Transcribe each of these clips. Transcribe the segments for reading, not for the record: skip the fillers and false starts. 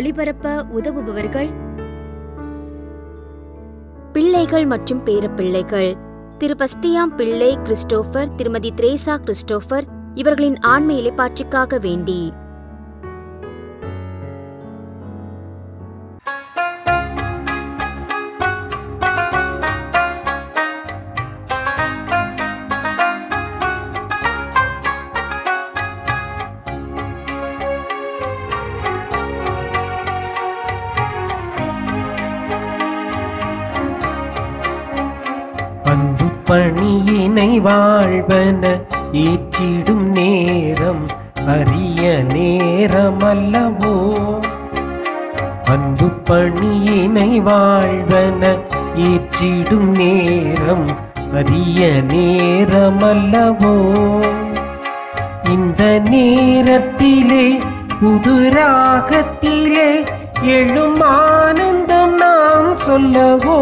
ஒளிபரப்ப உதவுபவர்கள் பிள்ளைகள் மற்றும் பேரப்பிள்ளைகள் திரு பஸ்தியாம் பிள்ளை கிறிஸ்டோபர், திருமதி திரேசா கிறிஸ்டோபர் இவர்களின் ஆன்ம இளைப்பாற்றிக்காக வேண்டி. அன்பு பணியினை வாழ்வன ஏற்றிடும் நேரம் அரிய நேரம் அல்லவோ. அன்பு பணியினை வாழ்வன ஏற்றிடும் நேரம் அரிய நேரம் அல்லவோ. இந்த நேரத்திலே புது ராகத்திலே எழும் ஆனந்தம் நாம் சொல்லவோ.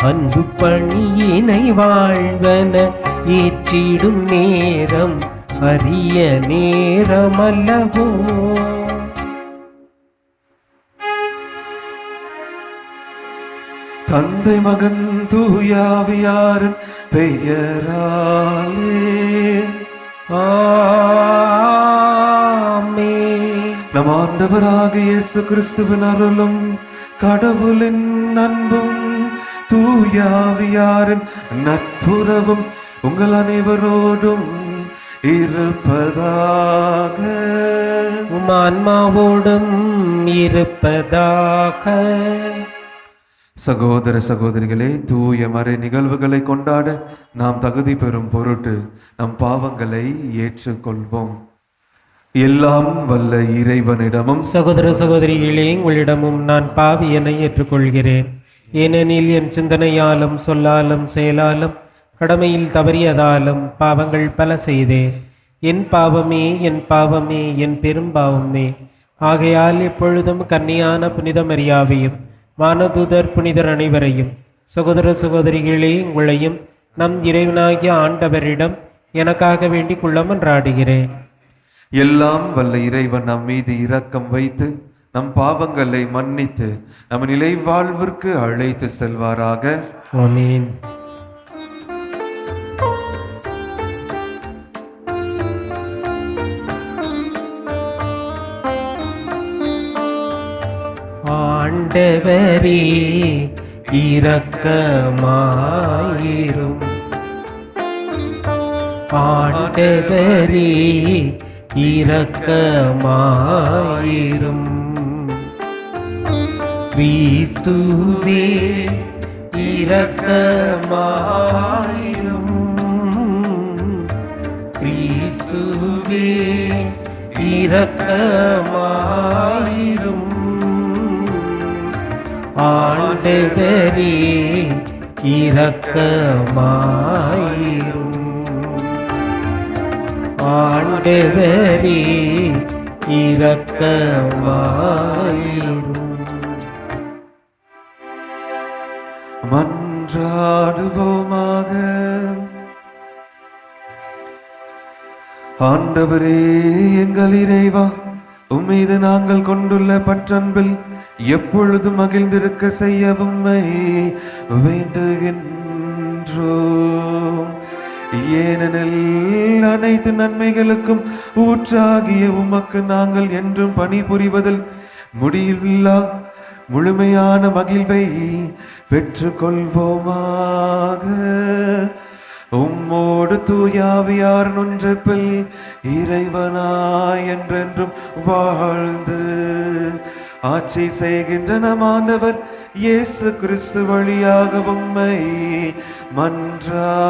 அன்பு பணியினை வாழ்வன ஏற்றிடும் நேரம் அரிய நேரம் அல்லவோ. தந்தை மகன் தூயாவியாரின் பெயராலே ஆமென். நம் ஆண்டவராகிய இயேசு கிறிஸ்துவின் அருளும் கடவுளின் அன்பும் தூயாவியாரின் நட்புறவும் உங்கள் அனைவரோடும் இருப்பதாக. உம் ஆன்மாவோடும் இருப்பதாக. சகோதர சகோதரிகளே, தூய மறை நிகழ்வுகளை கொண்டாட நாம் தகுதி பெறும் பொருட்டு நம் பாவங்களை ஏற்றுக்கொள்வோம். எல்லாம் வல்ல இறைவனிடமும் சகோதர சகோதரிகளே, உங்களிடமும் நான் பாவியனை ஏற்றுக்கொள்கிறேன். ஏனெனில் என் சிந்தனையாலும் சொல்லாலும் செயலாலும் கடமையில் தவறியதாலும் பாவங்கள் பல செய்தேன். என் பாவமே, என் பாவமே, என் பெரும் பாவமே. ஆகையால் எப்பொழுதும் கன்னியான புனித மரியாவையும் வானதூதர் புனிதர் அனைவரையும், சகோதர சகோதரிகளே உங்களையும் நம் இறைவனாகிய ஆண்டவரிடம் எனக்காக வேண்டிக் கொள்ள மன்றாடுகிறேன். எல்லாம் வல்ல இறைவன் நம் மீது இரக்கம் வைத்து நம் பாவங்களை மன்னித்து நம் நிலை வாழ்விற்கு அழைத்து செல்வாராக. ஆமென். ஆண்டவரே இரக்கமாயிரும். ஆண்டவரே இரக்கமாயிரும். கிறிஸ்துவே இரக்கமாயிரும். கிறிஸ்துவே இரக்கமாயிரும். ஆண்டவரே இரக்கமாயிரும். ஆண்டவரே இரக்கமாயிரும். மன்றாடுவோமாக. ஆண்டவரே எங்கள் இறைவா, உம்மீது நாங்கள் கொண்டுள்ள பற்றன்பில் எப்பொழுதும் மகிழ்ந்திருக்க செய்ய உம்மை வேண்டுகின்றோம். ஏனெனில் அனைத்து நன்மைகளுக்கும் ஊற்றாகிய உமக்கு நாங்கள் என்றும் பணிபுரிவதில் முடிவில்லா முழுமையான மகிழ்வை பெற்றுக்கொள்வோமாக. உம்மோடு தூயாவியார் ஒன்றிப்பில் இறைவனாய் என்றென்றும் வாழ்ந்து ஆட்சி செய்கின்ற நம் ஆண்டவர் இயேசு கிறிஸ்து வழியாக உம்மை மன்றாடுகின்றோம்.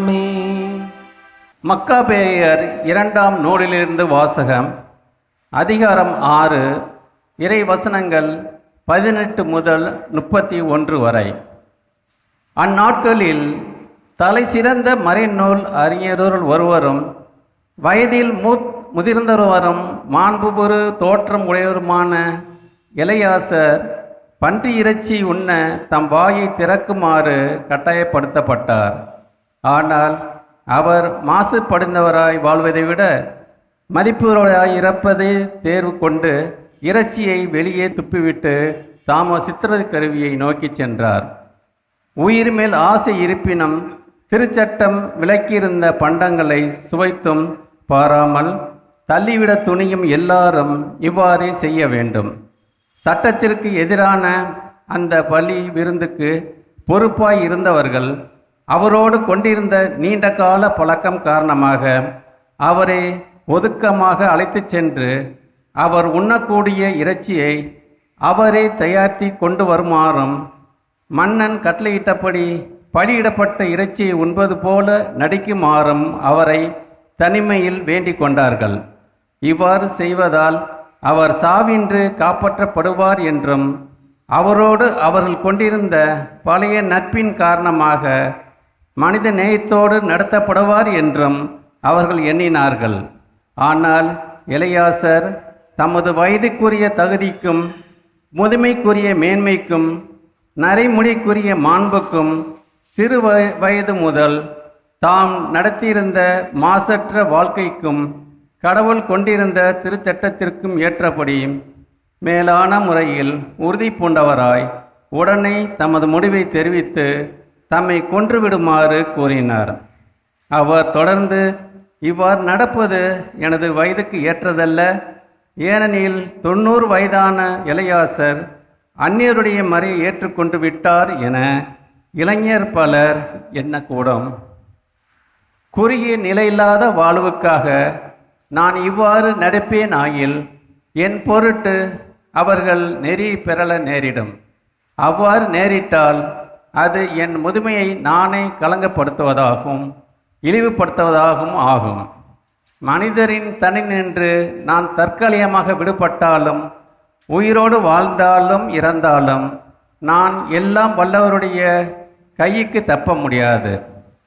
ஆமென். மக்காபேயர் 2ஆம் நூலிலிருந்து வாசகம். அதிகாரம் 6, இறை வசனங்கள் 18 முதல் 31 வரை. அந்நாட்களில் தலை சிறந்த மறைநூல் அறிஞருள் ஒருவரும் வயதில் முதிர்ந்தவரும் மாண்புபெறு தோற்றம் உடையவருமான எலையாசர் பன்றி இறைச்சி உண்ண தம் வாயை திறக்குமாறு கட்டாயப்படுத்தப்பட்டார். ஆனால் அவர் மாசுபடுந்தவராய் வாழ்வதை விட மதிப்புள்ளவராய் இறப்பதை தேர்வு கொண்டு இறைச்சியை வெளியே துப்பிவிட்டு தாமோ சித்திர கருவியை நோக்கி சென்றார். உயிர் மேல் ஆசை இருப்பினும் திருச்சட்டம் விலக்கியிருந்த பண்டங்களை சுவைத்தும் பாராமல் தள்ளிவிட துணியும் எல்லாரும் இவ்வாறே செய்ய வேண்டும். சட்டத்திற்கு எதிரான அந்த பலி விருந்துக்கு பொறுப்பாய் இருந்தவர்கள் அவரோடு கொண்டிருந்த நீண்டகால பழக்கம் காரணமாக அவரை ஒதுக்கமாக அழைத்து சென்று அவர் உண்ணக்கூடிய இறைச்சியை அவரே தயாரித்து கொண்டு வருமாறும் மன்னன் கட்டளையிட்டபடி பலியிடப்பட்ட இறைச்சியை உண்பது போல நடிக்குமாறும் அவரை தனிமையில் வேண்டிக் கொண்டார்கள். இவ்வாறு செய்வதால் அவர் சாவின்றி காப்பாற்றப்படுவார் என்றும் அவரோடு அவர்கள் கொண்டிருந்த பழைய நட்பின் காரணமாக மனித நேயத்தோடு நடத்தப்படுவார் என்றும் அவர்கள் எண்ணினார்கள். ஆனால் எலெயாசர் தமது வயதுக்குரிய தகுதிக்கும் முதுமைக்குரிய மேன்மைக்கும் நரைமுடிக்குரிய மாண்புக்கும் சிறு வயது முதல் தாம் நடத்தியிருந்த மாசற்ற வாழ்க்கைக்கும் கடவுள் கொண்டிருந்த திருச்சட்டத்திற்கும் ஏற்றபடி மேலான முறையில் உறுதி பூண்டவராய் உடனே தமது முடிவை தெரிவித்து தம்மை கொன்றுவிடுமாறு கூறினார். அவர் தொடர்ந்து, இவ்வாறு நடப்பது எனது வயதுக்கு ஏற்றதல்ல. ஏனெனில் 90 வயதான எலெயாசர் அந்நியருடைய மறையை ஏற்றுக்கொண்டு விட்டார் என இளைஞர் பலர் எண்ணக்கூடும். குறுகிய நிலையில்லாத வாழ்வுக்காக நான் இவ்வாறு நடப்பேன் ஆகில் என் பொருட்டு அவர்கள் நெறி பெறல நேரிடும். அவ்வாறு நேரிட்டால் அது என் முதுமையை நானே களங்கப்படுத்துவதாகவும் இழிவுபடுத்துவதாகவும் ஆகும். மனிதரின் தனி நின்று நான் தற்காலிகமாக விடுபட்டாலும் உயிரோடு வாழ்ந்தாலும் இறந்தாலும் நான் எல்லாம் வல்லவருடைய கைக்கு தப்ப முடியாது.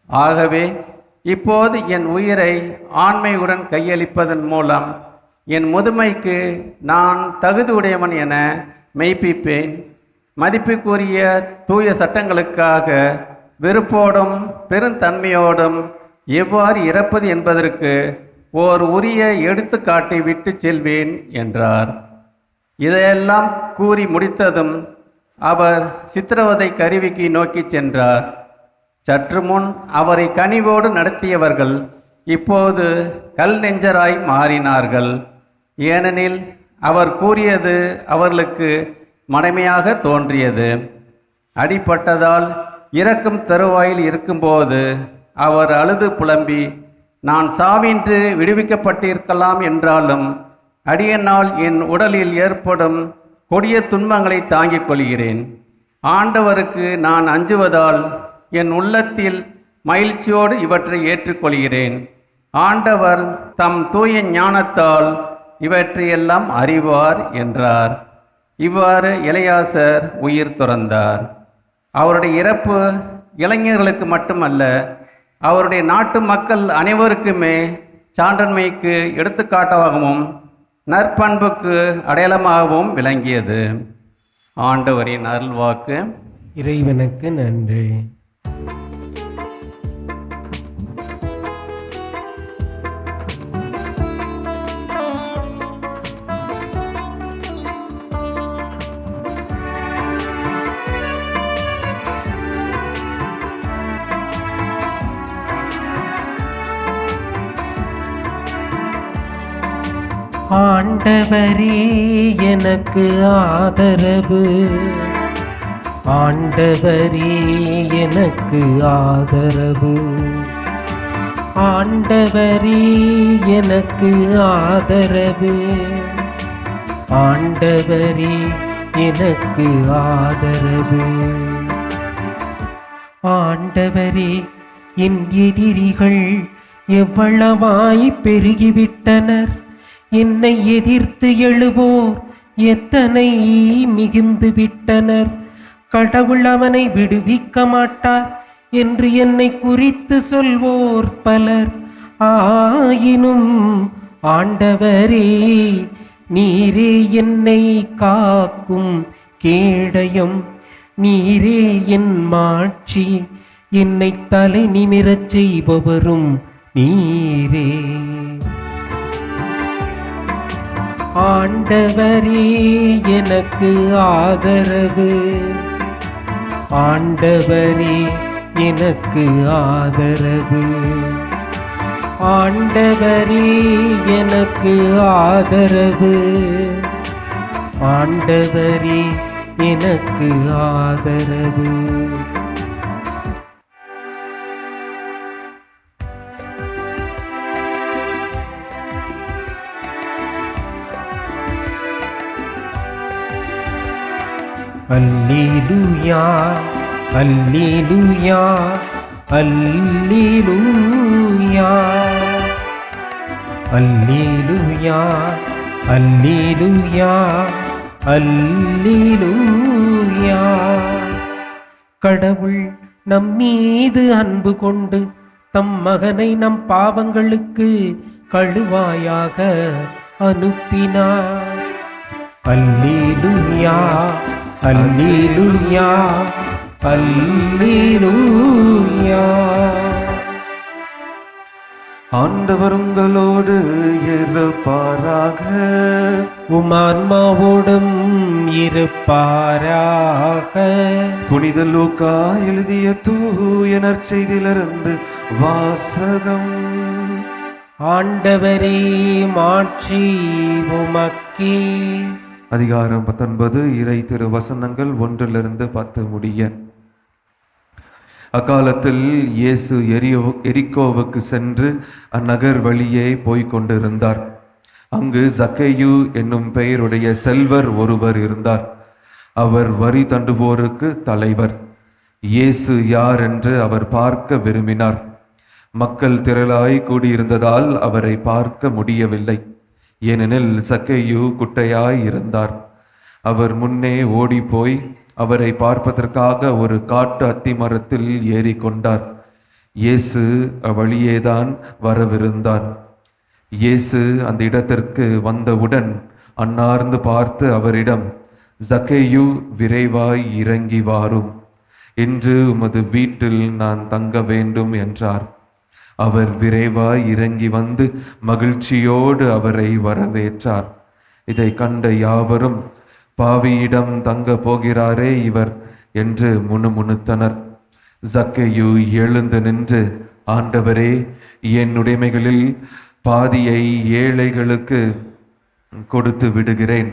ஆகவே இப்போது என் உயிரை ஆண்மையுடன் கையளிப்பதன் மூலம் என் முதுமைக்கு நான் தகுதியுடையவன் என மெய்ப்பிப்பேன். மதிப்புக்குரிய தூய சட்டங்களுக்காக வெறுப்போடும் பெருந்தன்மையோடும் எவ்வாறு இறப்பது என்பதற்கு ஓர் உரிய எடுத்துக்காட்டி விட்டு செல்வேன் என்றார். இதையெல்லாம் கூறி முடித்ததும் அவர் சித்திரவதை கருவிக்கு நோக்கி சென்றார். சற்று முன் அவரை கனிவோடு நடத்தியவர்கள் இப்போது கல் நெஞ்சராய் மாறினார்கள். ஏனெனில் அவர் கூறியது அவர்களுக்கு மடமையாக தோன்றியது. அடிபட்டதால் இறக்கும் தருவாயில் இருக்கும்போது அவர் அழுது புலம்பி, நான் சாவின்றி விடுவிக்கப்பட்டிருக்கலாம் என்றாலும் அடியனால் என் உடலில் ஏற்படும் கொடிய துன்பங்களை தாங்கிக் கொள்கிறேன். ஆண்டவருக்கு நான் அஞ்சுவதால் என் உள்ளத்தில் மகிழ்ச்சியோடு இவற்றை ஏற்றுக்கொள்கிறேன். ஆண்டவர் தம் தூய ஞானத்தால் இவற்றையெல்லாம் அறிவார் என்றார். இவ்வாறு எலெயாசர் உயிர் துறந்தார். அவருடைய இறப்பு இளைஞர்களுக்கு மட்டுமல்ல, அவருடைய நாட்டு மக்கள் அனைவருக்குமே சான்றன்மைக்கு எடுத்துக்காட்டாகவும் நற்பண்புக்கு அடையாளமாகவும் விளங்கியது. ஆண்டவரின் அருள்வாக்கு. இறைவனுக்கு நன்றி. ஆண்டவரே எனக்கு ஆதரவு, ஆண்டவரே எனக்கு ஆதரவு, ஆண்டவரே எனக்கு ஆதரவு, ஆண்டவரே எனக்கு ஆதரவு. ஆண்டவரே, என் எதிரிகள் எவ்வளவாய் பெருகிவிட்டனர். என்னை எதிர்த்து எழுவோர் எத்தனை மிகுந்து விட்டனர். கடவுள் அவனை விடுவிக்க மாட்டார் என்று என்னை குறித்து சொல்வோர் பலர். ஆயினும் ஆண்டவரே, நீரே என்னை காக்கும் கேடயம், நீரே என் மாட்சி, என்னை தலை நிமிரச் செய்பவரும் நீரே. ஆண்டவரே எனக்கு ஆதரவு, ஆண்டவரே எனக்கு ஆதரவு, ஆண்டவரே எனக்கு ஆதரவு, ஆண்டவரே எனக்கு ஆதரவு. அல்லேலூயா அல்லேலூயா அல்லேலூயா அல்லேலூயா அல்லேலூயா அல்லேலூயா. கடவுள் நம் மீது அன்பு கொண்டு தம் மகனை நம் பாவங்களுக்கு கழுவாயாக அனுப்பினார். அல்லேலூயா அல்லேலூயா அல்லேலூயா. ஆண்டவர் உங்களோடு இருப்பாராக. உமான்மாவோடும் இருப்பாராக. புனித லூக்கா எழுதிய தூய நற்செய்தியிலிருந்து வாசகம். ஆண்டவரே மாட்சி உமக்கே. அதிகாரம் 19 இறை திரு வசனங்கள் 1-10 முடிய. அக்காலத்தில் இயேசு எரிக்கோவுக்கு சென்று அந்நகர் வழியே போய்க் கொண்டிருந்தார். அங்கு சக்கேயு என்னும் பெயருடைய செல்வர் ஒருவர் இருந்தார். அவர் வரி தண்டுவோருக்கு தலைவர். இயேசு யார் என்று அவர் பார்க்க விரும்பினார். மக்கள் திரளாய் கூடியிருந்ததால் அவரை பார்க்க முடியவில்லை. ஏனெனில் சக்கேயு குட்டையாய் இருந்தார். அவர் முன்னே ஓடி போய் அவரை பார்ப்பதற்காக ஒரு காட்டு அத்தி மரத்தில் ஏறிக்கொண்டார். இயேசு அவ்வழியேதான் வரவிருந்தார். இயேசு அந்த இடத்திற்கு வந்தவுடன் அன்னார்ந்து பார்த்து அவரிடம், சக்கேயு, விரைவாய் இறங்கி வாரும், இன்று உமது வீட்டில் நான் தங்க வேண்டும் என்றார். அவர் விரைவாய் இறங்கி வந்து மகிழ்ச்சியோடு அவரை வரவேற்றார். இதை கண்ட யாவரும், பாவியிடம் தங்க போகிறாரே இவர் என்று முணுமுணுத்தனர். சக்கேயு எழுந்து நின்று, ஆண்டவரே, என் உடைமைகளில் பாதியை ஏழைகளுக்கு கொடுத்து விடுகிறேன்.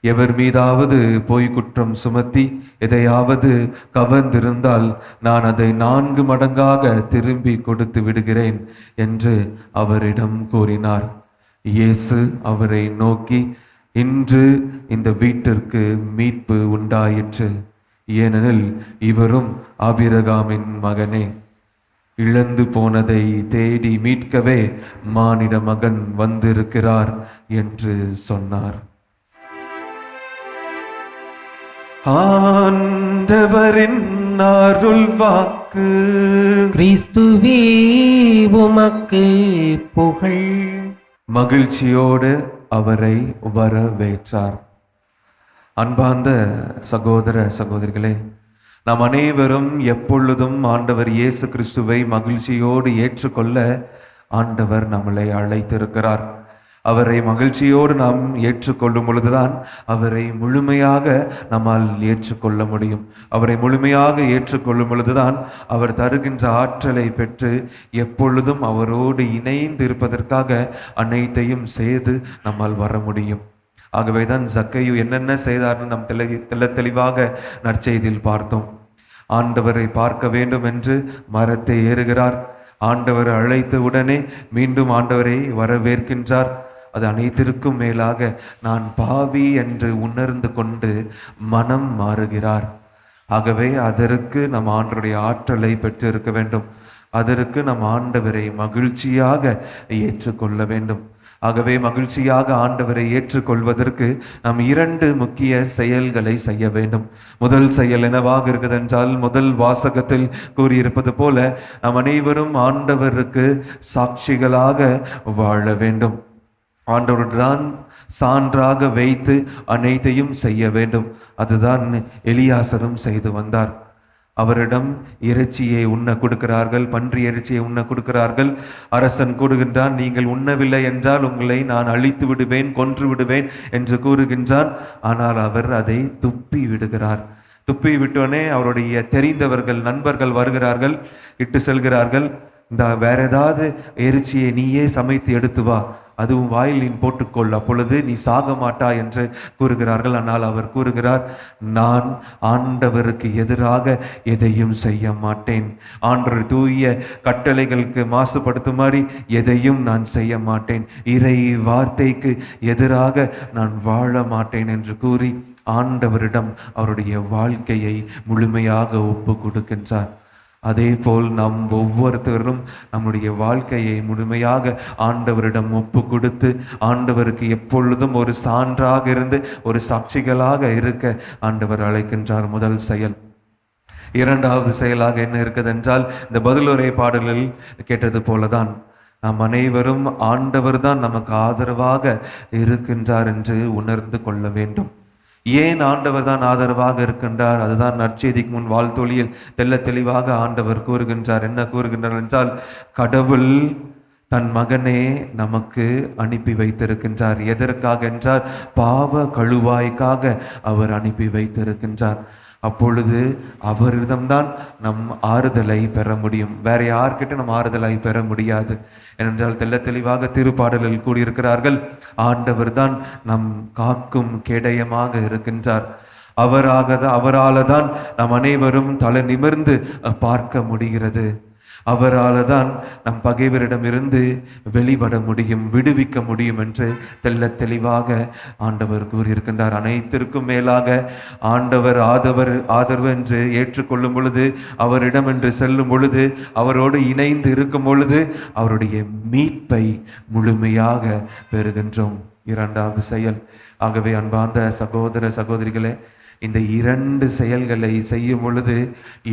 எவர் மீதாவது பொய் குற்றம் சுமத்தி எதையாவது கவர்ந்திருந்தால் நான் அதை 4 மடங்காக திரும்பி கொடுத்து விடுகிறேன் என்று அவரிடம் கூறினார். இயேசு அவரை நோக்கி, இன்று இந்த வீட்டிற்கு மீட்பு உண்டாயிற்று, ஏனெனில் இவரும் ஆபிரகாமின் மகனே. இழந்து போனதை தேடி மீட்கவே மானிட மகன் வந்திருக்கிறார் என்று சொன்னார். ஆண்டவரின் அருள் வாக்கு. கிறிஸ்துவே உமக்கு புகழ். மகிழ்ச்சியோடு அவரை வரவேற்றார். அன்பார்ந்த சகோதர சகோதரிகளே, நாம் அனைவரும் எப்பொழுதும் ஆண்டவர் இயேசு கிறிஸ்துவை மகிழ்ச்சியோடு ஏற்றுக்கொள்ள ஆண்டவர் நம்மளை அழைத்திருக்கிறார். அவரை மகிழ்ச்சியோடு நாம் ஏற்றுக்கொள்ளும் பொழுதுதான் அவரை முழுமையாக நம்மால் ஏற்றுக்கொள்ள முடியும். அவரை முழுமையாக ஏற்றுக்கொள்ளும் பொழுதுதான் அவர் தருகின்ற ஆற்றலை பெற்று எப்பொழுதும் அவரோடு இணைந்து இருப்பதற்காக அனைத்தையும் செய்து நம்மால் வர முடியும். ஆகவேதான் சக்கேயு என்னென்ன செய்தார்னு நாம் தெளிவாக நற்செய்தியில் பார்த்தோம். ஆண்டவரை பார்க்க வேண்டும் என்று மரத்தை ஏறுகிறார். ஆண்டவர் அழைத்த உடனே மீண்டும் ஆண்டவரை வரவேற்கின்றார். அது அனைத்திற்கும் மேலாக நான் பாவி என்று உணர்ந்து கொண்டு மனம் மாறுகிறார். ஆகவே அதற்கு நம் ஆண்டவருடைய ஆற்றலை பெற்று இருக்க வேண்டும். அதற்கு நம் ஆண்டவரை மகிழ்ச்சியாக ஏற்றுக்கொள்ள வேண்டும். ஆகவே மகிழ்ச்சியாக ஆண்டவரை ஏற்றுக்கொள்வதற்கு நாம் 2 முக்கிய செயல்களை செய்ய வேண்டும். முதல் செயல் என்னவாக இருக்குது என்றால், முதல் வாசகத்தில் கூறியிருப்பது போல நாம் அனைவரும் ஆண்டவருக்கு சாட்சிகளாக வாழ வேண்டும். ஆண்டவருடன் சான்றாக வைத்து அனைத்தையும் செய்ய வேண்டும். அதுதான் எலியாசரும் செய்து வந்தார். அவரிடம் இறைச்சியை உண்ண கொடுக்கிறார்கள், பன்றி இறைச்சியை உண்ண கொடுக்கிறார்கள். அரசன் கூறுகின்றான், நீங்கள் உண்ணவில்லை என்றால் உங்களை நான் அழித்து விடுவேன், கொன்று விடுவேன் என்று கூறுகின்றான். ஆனால் அவர் அதை துப்பி விடுகிறார். துப்பி விட்டோனே அவருடைய தெரிந்தவர்கள் நண்பர்கள் வருகிறார்கள், இட்டு செல்கிறார்கள். இந்த வேற ஏதாவது இறைச்சியை நீயே சமைத்து எடுத்து வா, அதுவும் வாயில் நீ போட்டுக்கொள், அப்பொழுது நீ சாக மாட்டாய் என்று கூறுகிறார்கள். ஆனால் அவர் கூறுகிறார், நான் ஆண்டவருக்கு எதிராக எதையும் செய்ய மாட்டேன். ஆண்டவர் தூய கட்டளைகளுக்கு மாசுபடுத்துமாறு எதையும் நான் செய்ய மாட்டேன். இறை வார்த்தைக்கு எதிராக நான் வாழ மாட்டேன் என்று கூறி ஆண்டவரிடம் அவருடைய வாழ்க்கையை முழுமையாக ஒப்பு கொடுக்கின்றார். அதே போல் நம் ஒவ்வொருத்தரும் நம்முடைய வாழ்க்கையை முழுமையாக ஆண்டவரிடம் ஒப்பு கொடுத்து ஆண்டவருக்கு எப்பொழுதும் ஒரு சான்றாக இருந்து ஒரு சாட்சிகளாக இருக்க ஆண்டவர் அழைக்கின்றார். முதல் செயல். இரண்டாவது செயலாக என்ன இருக்குது என்றால், இந்த பதிலுரை பாடலில் கேட்டது போலதான் நாம் அனைவரும் ஆண்டவர் தான் நமக்கு ஆதரவாக இருக்கின்றார் என்று உணர்ந்து கொள்ள வேண்டும். ஏன் ஆண்டவர் தான் ஆதரவாக இருக்கின்றார்? அதுதான் நற்செய்திக்கு முன் வாழ்த்தொழியில் தெள்ள தெளிவாக ஆண்டவர் கூறுகின்றார். என்ன கூறுகின்றார் என்றால், கடவுள் தன் மகனே நமக்கு அனுப்பி வைத்திருக்கின்றார். எதற்காக என்றால், பாவ கழுவாய்க்காக அவர் அனுப்பி வைத்திருக்கின்றார். அப்பொழுது அவரிடம்தான் நம் ஆறுதலை பெற முடியும். வேற யார்கிட்ட நம் ஆறுதலை பெற முடியாது. ஏனென்றால் தெள்ள தெளிவாக திருப்பாடலில் கூறியிருக்கிறார்கள், ஆண்டவர் தான் நம் காக்கும் கேடயமாக இருக்கின்றார். அவரால் தான் நாம் அனைவரும் தலை நிமிர்ந்து பார்க்க முடிகிறது. அவரால் தான் நம் பகைவரிடமிருந்து வெளிவர முடியும், விடுவிக்க முடியும் என்று தெள்ள தெளிவாக ஆண்டவர் கூறியிருக்கின்றார். அனைத்திற்கும் மேலாக ஆண்டவர் ஆதரவு என்று ஏற்றுக்கொள்ளும் பொழுது, அவரிடம் என்று செல்லும் பொழுது, அவரோடு இணைந்து இருக்கும் பொழுது அவருடைய மீட்பை முழுமையாக பெறுகின்றோம். இரண்டாவது செயல். ஆகவே அன்பார்ந்த சகோதர சகோதரிகளே, இந்த இரண்டு செயல்களை செய்யும் பொழுது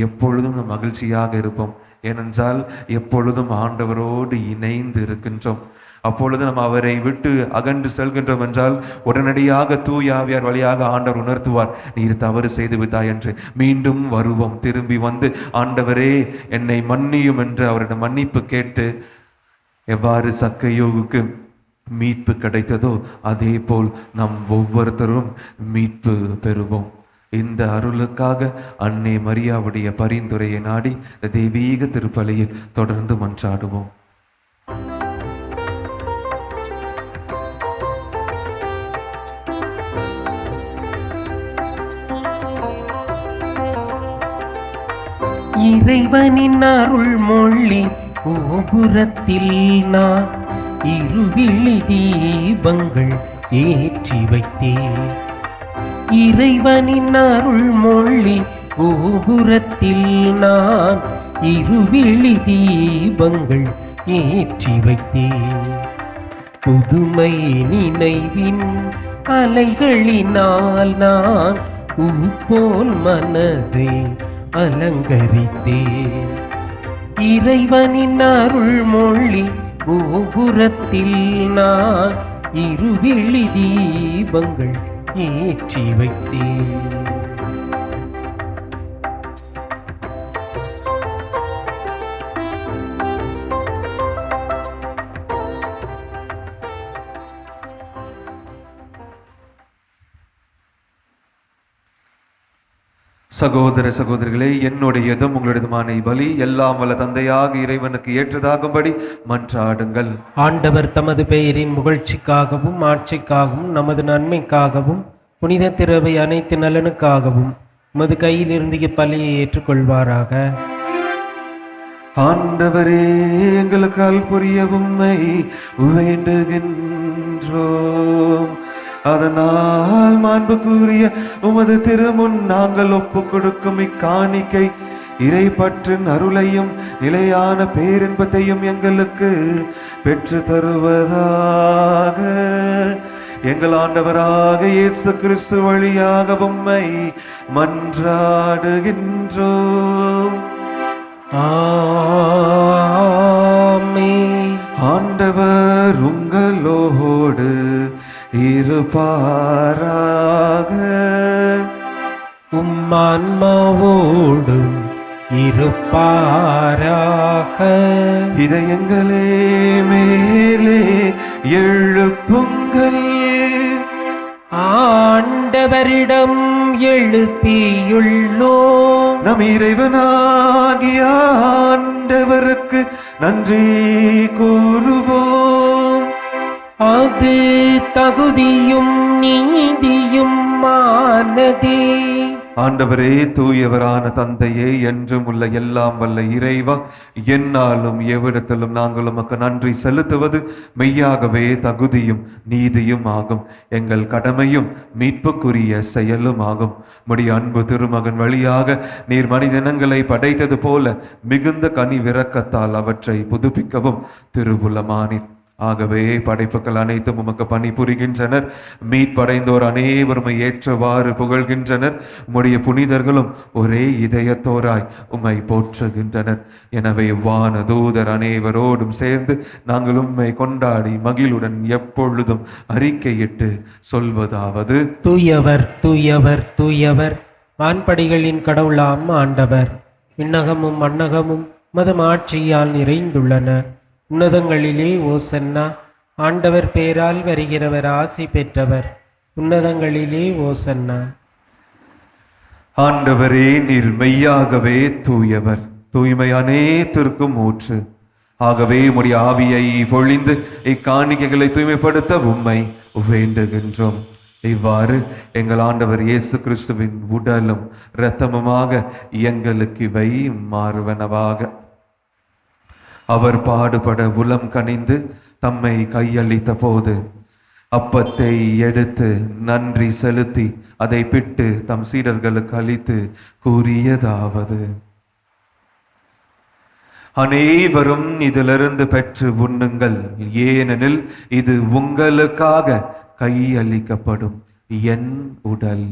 எப்பொழுதும் நம் மகிழ்ச்சியாக இருப்போம். ஏனென்றால் எப்பொழுதும் ஆண்டவரோடு இணைந்து இருக்கின்றோம். அப்பொழுது நாம் அவரை விட்டு அகன்று செல்கின்றோம் என்றால் உடனடியாக தூய ஆவியார் வழியாக ஆண்டவர் உணர்த்துவார், நீர் தவறு செய்து விட்டாய் என்று. மீண்டும் வருவோம், திரும்பி வந்து ஆண்டவரே என்னை மன்னியும் என்று அவரிடம் மன்னிப்பு கேட்டு எவ்வாறு சக்கையோவுக்கு மீட்பு கிடைத்ததோ அதே போல் நம் ஒவ்வொருத்தரும் மீட்பு பெறுவோம். இந்த அருளுக்காக அன்னை மரியாவுடைய பரிந்துரையை நாடி தெய்வீக திருப்பலியில் தொடர்ந்து மன்றாடுவோம். இறைவனின் அருள் மொழி கோபுரத்தில் நான் இருவிழி தீபங்கள் ஏற்றி வைத்தேன். இறைவனின் அருள் மொழி கோபுரத்தில் நான் இருவிழி தீபங்கள் ஏற்றி வைத்தேன். புதுமை நினைவின் அலைகளினால் நான் பூப்போல் மனதை அலங்கரித்தேன். இறைவனின் அருள் மொழி கோபுரத்தில் நான் இருவிழி தீபங்கள் ஏற்றி வைத்தேன். சகோதர சகோதரிகளே, என்னுடையதும் உங்களுடையதுமான பலி எல்லாம் வல்ல தந்தையாக இறைவனுக்கு ஏற்றதாகும்படி மன்றாடுங்கள். ஆண்டவர் தமது பெயரின் புகழ்ச்சிக்காகவும் ஆட்சிக்காகவும் நமது நன்மைக்காகவும் புனித திரவை அனைத்து நலனுக்காகவும் உமது கையில் இருந்து இப்பலியை ஏற்றுக்கொள்வாராக. ஆண்டவரே, எங்களுக்கால் புரிய உம்மை வேண்டுகின்றோம். அதனால் மாண்பு கூறிய உமது திருமுன் நாங்கள் ஒப்பு கொடுக்கும் இக்காணிக்கை இறைப்பற்றின் அருளையும் நிலையான பேரின்பத்தையும் எங்களுக்கு பெற்று தருவதாக. எங்கள் ஆண்டவராக இயேசு கிறிஸ்து வழியாக உம்மை மன்றாடுகின்றோம். ஆமென். ஆண்டவர் உங்களோடு இருப்பாராக. உம் ஆன்மாவோடும் இருப்பாராக. இதயங்களே மேலே எழுப்புங்கள், ஆண்டவரிடம் எழுப்பியுள்ளோ. நம் இறைவனாகிய ஆண்டவருக்கு நன்றி கூறுவோம். அது தகுதியும் நீதியும் ஆனதே. ஆண்டவரே, தூயவரான தந்தையே, என்றும் உள்ள எல்லாம் வல்ல இறைவா, எந்நாளும் எவ்விடத்திலும் நாங்கள் உமக்கு நன்றி செலுத்துவது மெய்யாகவே தகுதியும் நீதியும் ஆகும். எங்கள் கடமையும் மீட்புக்குரிய செயலும் ஆகும். உம்முடைய அன்பு திருமகன் வழியாக நீர் மனிதனங்களை படைத்தது போல மிகுந்த கனி விரக்கத்தால் அவற்றை புதுப்பிக்கவும் திருவுளமானீர். ஆகவே படைப்புகள் அனைத்தும் உமக்கு பணி புரிகின்றனர். மீட்படைந்தோர் அனைவருமை ஏற்றவாறு புகழ்கின்றனர். உம்முடைய புனிதர்களும் ஒரே இதயத்தோராய் உம்மை போற்றுகின்றனர். எனவே வான தூதர் அனைவரோடும் சேர்ந்து நாங்கள் உம்மை கொண்டாடி மகிழுடன் எப்பொழுதும் அறிக்கையிட்டு சொல்வதாவது: தூயவர் தூயவர் தூயவர், வான்படிகளின் கடவுளாம் ஆண்டவர். விண்ணகமும் மண்ணகமும் மது ஆட்சியால் நிறைந்துள்ளன. உன்னதங்களிலே ஓசன்னா. ஆண்டவர் பேரால் வருகிறவர் ஆசி பெற்றவர். உன்னதங்களிலே ஓசன்னா. ஆண்டவரே, நீர் மெய்யாகவே தூயவர், தூய்மை அனைத்திற்கும் ஊற்று. ஆகவே உம்முடைய ஆவியை பொழிந்து இக்காணிக்கைகளை தூய்மைப்படுத்த உம்மை வேண்டுகின்றோம். இவ்வாறு எங்கள் ஆண்டவர் இயேசு கிறிஸ்துவின் உடலும் இரத்தமுமாக எங்களுக்கு இவை மாறுவனவாக. அவர் பாடுபட உளம் கனிந்து தம்மை கையளித்த போது அப்பத்தை எடுத்து நன்றி செலுத்தி அதை பிட்டு தம் சீடர்களுக்கு அளித்து கூறியதாவது: அனைவரும் இதிலிருந்து பெற்று உண்ணுங்கள், ஏனெனில் இது உங்களுக்காக கையளிக்கப்படும் என் உடல்.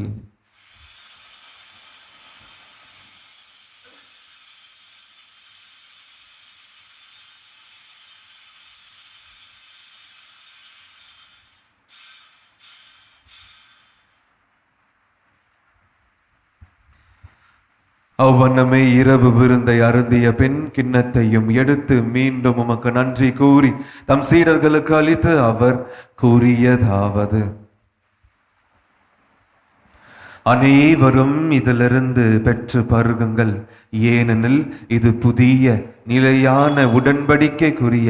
அவ்வண்ணமே இரவு விருந்தை அருந்திய பின் கிண்ணத்தையும் எடுத்து மீண்டும் உமக்கு நன்றி கூறி தம் சீடர்களுக்கு அளித்து அவர் கூறியதாவது: அனைவரும் இதிலிருந்து பெற்று பருகுங்கள், ஏனெனில் இது புதிய நிலையான உடன்படிக்கைக்குரிய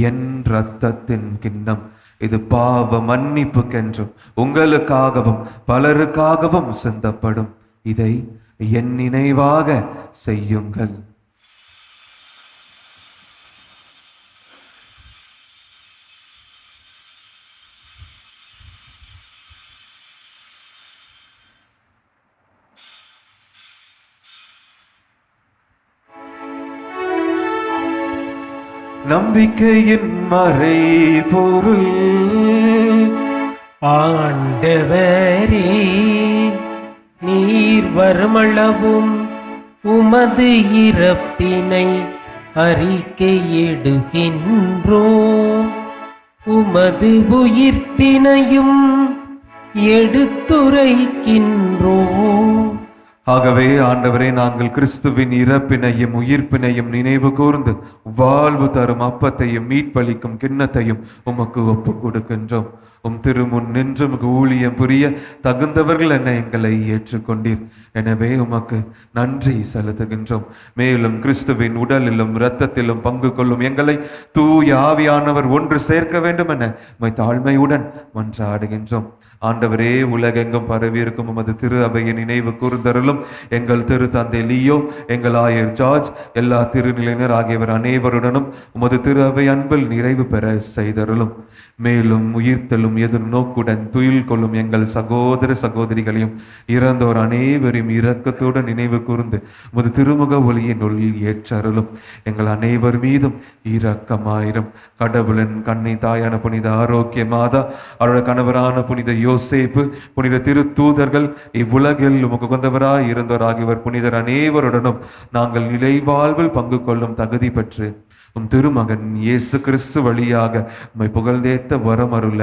என் இரத்தத்தின் கிண்ணம். இது பாவ மன்னிப்புக்கென்றும் உங்களுக்காகவும் பலருக்காகவும் சிந்தப்படும். இதை என் நினைவாக செய்யுங்கள். நம்பிக்கையின் மறை பொருள். ஆண்டவரே, நீர் வருமளவும் உமது இறப்பினை அறிக்கையிடுகின்றோம், உமது உயிர்ப்பினையும் எடுத்துரைக்கின்றோம். ஆகவே ஆண்டவரே, நாங்கள் கிறிஸ்துவின் இறப்பினையும் உயிர்ப்பினையும் நினைவு கூர்ந்து வாழ்வு தரும் அப்பத்தையும் மீட்பளிக்கும் கிண்ணத்தையும் உமக்கு ஒப்பு கொடுக்கின்றோம். திருமுன் நின்று உமக்கு ஊழியம் புரிய தகுந்தவர்கள் என எங்களை ஏற்றுக்கொண்டீர். எனவே உமக்கு நன்றி செலுத்துகின்றோம். மேலும் கிறிஸ்துவின் உடலிலும் இரத்தத்திலும் பங்கு கொள்ளும் எங்களை தூய ஆவியானவர் ஒன்று சேர்க்க வேண்டும் என உம்மை தாழ்மையுடன் மன்றாடுகின்றோம். ஆண்டவரே, உலகெங்கும் பரவியிருக்கும் உமது திரு அவையின் நினைவு கூர்ந்தருளும். எங்கள் திரு தந்தை லியோ, எங்கள் ஆயர் ஜார்ஜ், எல்லா திருநிலையினர் ஆகியவர் அனைவருடனும் உமது திரு அவை அன்பில் நிறைவு பெற செய்தருளும். மேலும் உயிர்த்தலும் எதிர்நோக்குடன் துயில் கொள்ளும் எங்கள் சகோதர சகோதரிகளையும் இறந்தோர் அனைவரையும் இரக்கத்துடன் நினைவு கூர்ந்து உமது திருமுக ஒளியின் ஒளியில் ஏற்றருளும். எங்கள் அனைவர் மீதும் இரக்கமாயிரும். கடவுளின் கண்ணை தாயான புனித ஆரோக்கிய மாதா, அவருடைய கணவரான புனித யோசேப்பு, புனித திருத்தூதர்கள், இவ்வுலகில் உமக்கு உகந்தவராய் இருந்தோர் ஆகியவர் புனிதர் அனைவருடனும் நாங்கள் நிலை வாழ்வில் பங்கு கொள்ளும் தகுதி பெற்று திருமகன் இயேசு கிறிஸ்து வழியாக உம்மை புகழ்ந்தேத்த வரமருள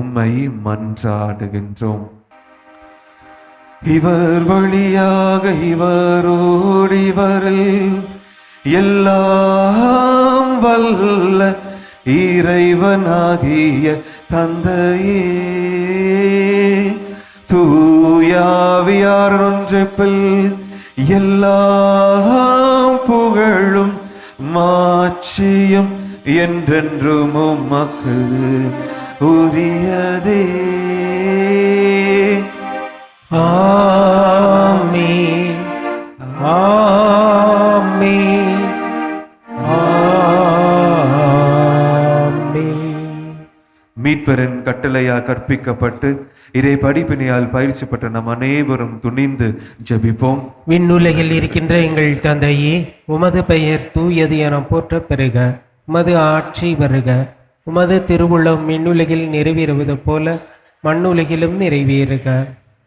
உம்மை மன்றாடுகின்றோம். இவர் வழியாக இவரோடு இவரில் எல்லாம் வல்ல இறைவனாகிய தந்தையே, தூயாவியார் ஒன்றிப்பில் எல்லாம் புகழும் மாட்சியும் என்றென்றும் உமக்கு உரியதே. ஆமென். ஆமென். ஆமென். மீட்பரின் கட்டளையால் கற்பிக்கப்பட்டு இறை படிப்பினையால் பயிற்சி பெற்ற நம் அனைவரும் துணிந்து ஜெபிப்போம். விண்ணுலகில் இருக்கின்ற எங்கள் தந்தையே, உமது பெயர் தூயது என போற்றப் பெறுக. உமது ஆட்சி வருக. உமது திருவுளம் விண்ணுலகில் நிறைவேறுவது போல மண்ணுலகிலும் நிறைவேறுக.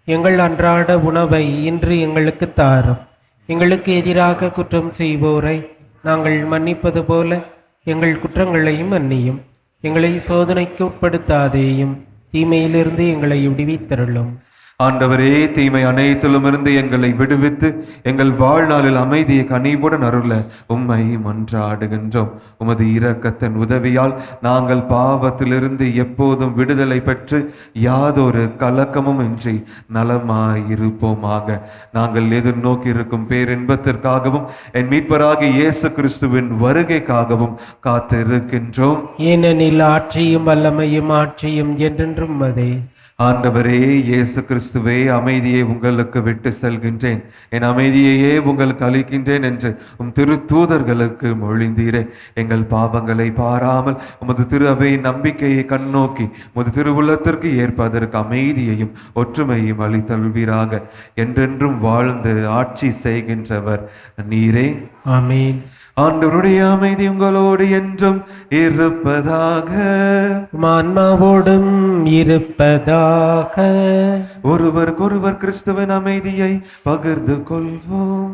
எங்கள் அன்றாட உணவை இன்று எங்களுக்கு தாரும். எங்களுக்கு எதிராக குற்றம் செய்வோரை நாங்கள் மன்னிப்பது போல எங்கள் குற்றங்களையும் மன்னியும். எங்களை சோதனைக்கு உட்படுத்தாதேயும், தீமையிலிருந்து எங்களை விடுவித்தருளும். ஆண்டவரே, தீமை அனைத்திலும் இருந்து எங்களை விடுவித்து எங்கள் வாழ்நாளில் அமைதியை கனிவுடன் அருள உம்மை மன்றாடுகின்றோம். உமது இரக்கத்தின் உதவியால் நாங்கள் பாவத்திலிருந்து எப்போதும் விடுதலை பெற்று யாதொரு கலக்கமும் இன்றி நலமாயிருப்போமாக. நாங்கள் எதிர்நோக்கி இருக்கும் பேரின்பத்திற்காகவும் என் மீட்பராகிய இயேசு கிறிஸ்துவின் வருகைக்காகவும் காத்திருக்கின்றோம். ஏனெனில் ஆட்சியும் வல்லமையும் ஆட்சியும் என்றென்றும் உமதே. ஆண்டவரே இயேசு கிறிஸ்துவே, அமைதியை உங்களுக்கு விட்டு செல்கின்றேன், என் அமைதியையே உங்களுக்கு அளிக்கின்றேன் என்று திரு தூதர்களுக்கு மொழிந்தீரே. எங்கள் பாவங்களை பாராமல் உமது திரு அவையின் நம்பிக்கையை கண்ணோக்கி உமது திருவுள்ளத்திற்கு ஏற்பதற்கு அமைதியையும் ஒற்றுமையும் அளித்தல்வீராக. என்றென்றும் வாழ்ந்து ஆட்சி செய்கின்றவர் நீரே. ஆமென். ஆண்டவருடைய அமைதி உங்களோடு என்றும் இருப்பதாக. ஆன்மாவோடும் இருப்பதாக. ஒருவருக்கொருவர் கிறிஸ்துவின் அமைதியை பகிர்ந்து கொள்வோம்.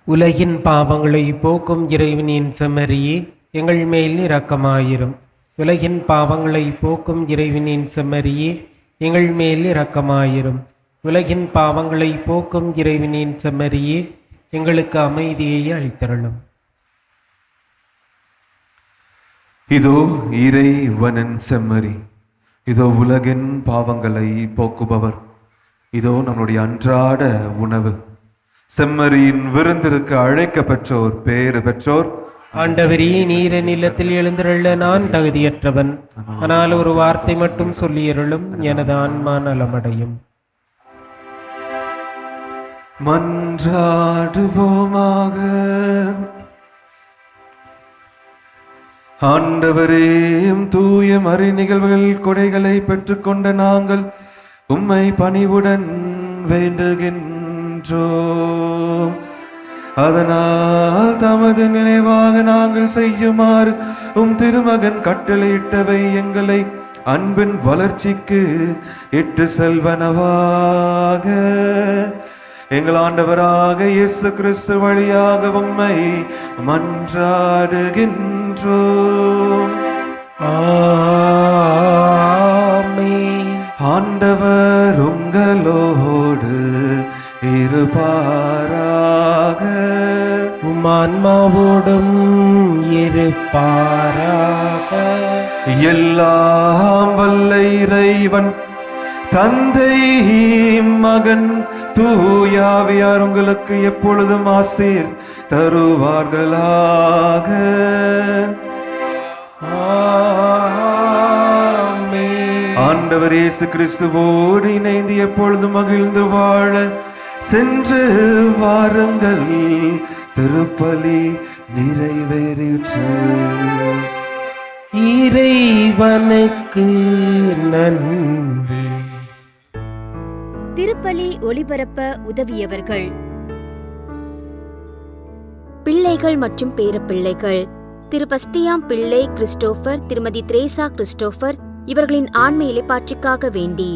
உலகின் பாவங்களை போக்கும் இறைவனின் செம்மறியே, எங்கள் மேல் இரக்கமாயிரும். உலகின் பாவங்களை போக்கும் இறைவனின் செம்மறியே, எங்கள் மேல் இரக்கமாயிரும். உலகின் பாவங்களை போக்கும் இறைவனின் செம்மறியே, எங்களுக்கு அமைதியை அளித்தருளும். இதோ இறைவனின் செம்மறி, இதோ உலகின் பாவங்களை போக்குபவர், இதோ நம்முடைய அன்றாட உணவு. செம்மறியின் விருந்திற்கு அழைக்க பெற்றோர் பேறு பெற்றோர். ஆண்டவரே, நீர நிலத்தில் எழுந்தருள நான் தகுதியற்றவன், ஆனால் ஒரு வார்த்தை மட்டும் சொல்லியருளும், எனது ஆன்மா நலமடையும். மன்றாடுவோமாக. ஆண்டவரே, தூய மறை நிகழ்வுகள் கொடைகளை பெற்றுக்கொண்ட நாங்கள் உம்மை பணிவுடன் வேண்டுகின்றோம். அதனால் தமது நினைவாக நாங்கள் செய்யுமாறு திருமகன் கட்டளையிட்டவை எங்களை அன்பின் வளர்ச்சிக்கு இட்டு செல்வனவாக. எங்கள் ஆண்டவராக இயேசு கிறிஸ்து வழியாக உம்மை மன்றாடுகின்றோம். ஆமென். ஆண்டவர் உங்களோடு இருப்பாராக. உம் ஆன்மாவோடும் இருப்பாராக. எல்லாம் வல்ல இறைவன் தந்தை மகன் தூயாவியார் உங்களுக்கு எப்பொழுதும் ஆசீர் தருவார்களாக. ஆமென். ஆண்டவர் இயேசு கிறிஸ்துவோடு இணைந்து எப்பொழுதும் மகிழ்ந்து வாழ சென்று வாருங்கள். திருப்பலி நிறைவேறிற்று. இறைவனுக்கு நன்றி. திருப்பலி ஒளிபரப்ப உதவியவர்கள்: பிள்ளைகள் மற்றும் பேரப்பிள்ளைகள் திரு பஸ்தியாம் பிள்ளை கிறிஸ்டோபர், திருமதி திரேசா கிறிஸ்டோபர் இவர்களின் ஆன்ம இளைப்பாற்றிக்காக வேண்டி